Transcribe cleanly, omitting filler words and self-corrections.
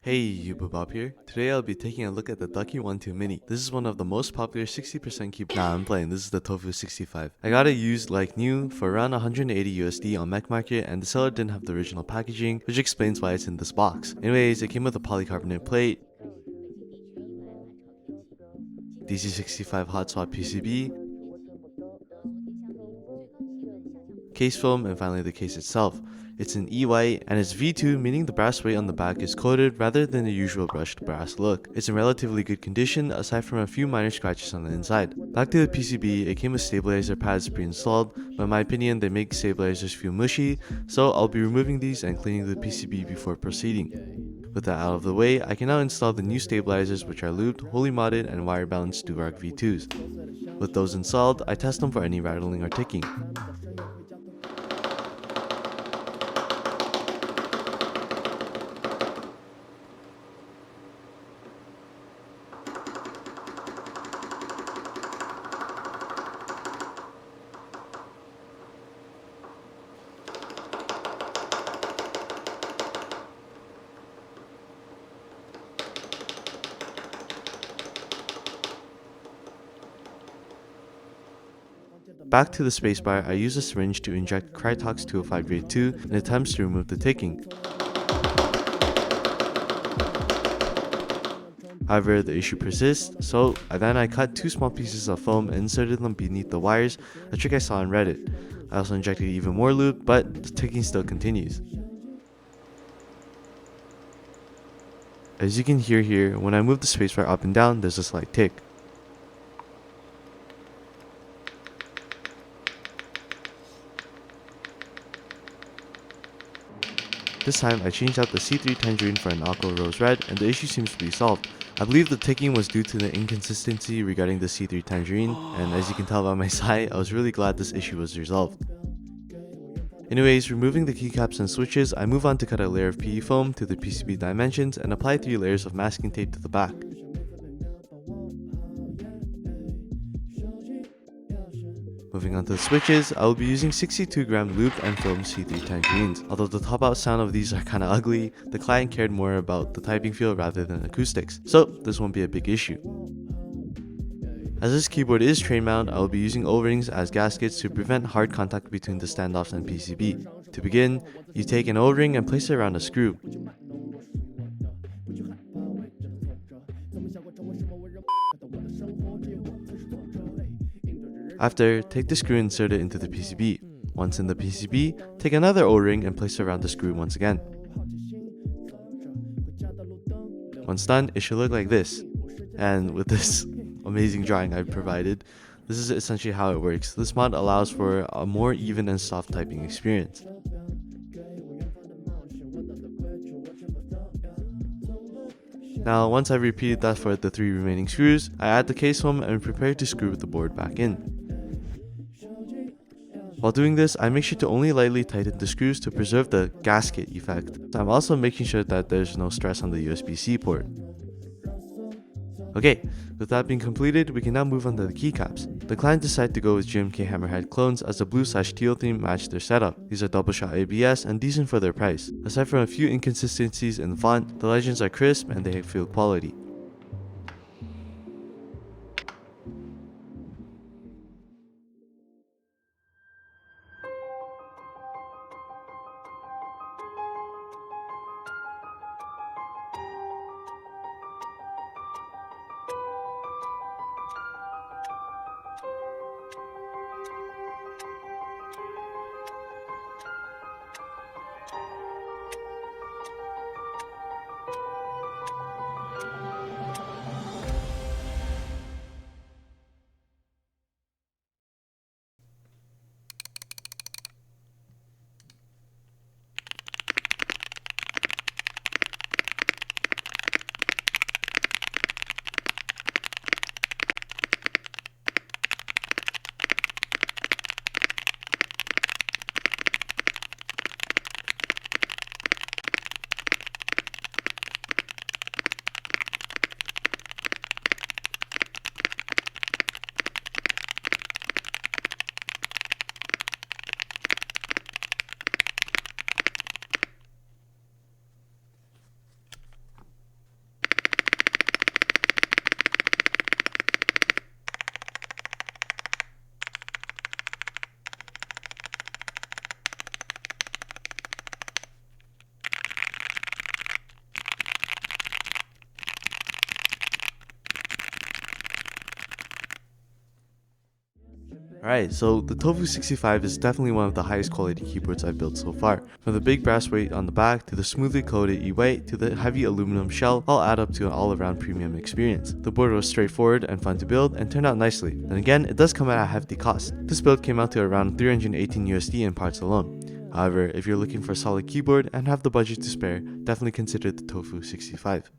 Hey, Yubabob here. Today I'll be taking a look at the Ducky 12 Mini. This is one of the most popular 60% keep. Nah, I'm playing. This is the Tofu 65. I got it used like new for around 180 USD on Mech Market, and the seller didn't have the original packaging, which explains why it's in this box. Anyways, it came with a polycarbonate plate, DC65 hot swap PCB, case film, and finally the case itself. It's an E-white and it's V2, meaning the brass weight on the back is coated rather than the usual brushed brass look. It's in relatively good condition aside from a few minor scratches on the inside. Back to the PCB, it came with stabilizer pads pre-installed, but in my opinion they make stabilizers feel mushy, so I'll be removing these and cleaning the PCB before proceeding. With that out of the way, I can now install the new stabilizers, which are lubed, wholly modded, and wire balanced Duarc V2s. With those installed, I test them for any rattling or ticking. Back to the spacebar, I use a syringe to inject Krytox 205 grade 2 in attempts to remove the ticking. However, the issue persists, so then I cut two small pieces of foam and inserted them beneath the wires, a trick I saw on Reddit. I also injected even more lube, but the ticking still continues. As you can hear here, when I move the spacebar up and down, there's a slight tick. This time, I changed out the C3 Tangerine for an Aqua Rose Red, and the issue seems to be solved. I believe the ticking was due to the inconsistency regarding the C3 Tangerine, and as you can tell by my sigh, I was really glad this issue was resolved. Anyways, removing the keycaps and switches, I move on to cut a layer of PE foam to the PCB dimensions and apply 3 layers of masking tape to the back. Moving on to the switches, I will be using 62-gram looped and filmed C3 Tangerines. Although the top out sound of these are kinda ugly, the client cared more about the typing feel rather than acoustics, so this won't be a big issue. As this keyboard is tray mount, I will be using O-rings as gaskets to prevent hard contact between the standoffs and PCB. To begin, you take an O-ring and place it around a screw. After, take the screw and insert it into the PCB. Once in the PCB, take another O-ring and place it around the screw once again. Once done, it should look like this. And with this amazing drawing I've provided, this is essentially how it works. This mod allows for a more even and soft typing experience. Now, once I've repeated that for the 3 remaining screws, I add the case foam and prepare to screw the board back in. While doing this, I make sure to only lightly tighten the screws to preserve the gasket effect. I'm also making sure that there's no stress on the USB-C port. Okay, with that being completed, we can now move on to the keycaps. The client decided to go with GMK Hammerhead clones as the blue/teal theme matched their setup. These are double shot ABS and decent for their price. Aside from a few inconsistencies in the font, the legends are crisp and they feel quality. Alright, so the Tofu 65 is definitely one of the highest quality keyboards I've built so far. From the big brass weight on the back, to the smoothly coated E-weight, to the heavy aluminum shell, all add up to an all-around premium experience. The board was straightforward and fun to build, and turned out nicely. And again, it does come at a hefty cost. This build came out to around 318 USD in parts alone. However, if you're looking for a solid keyboard and have the budget to spare, definitely consider the Tofu 65.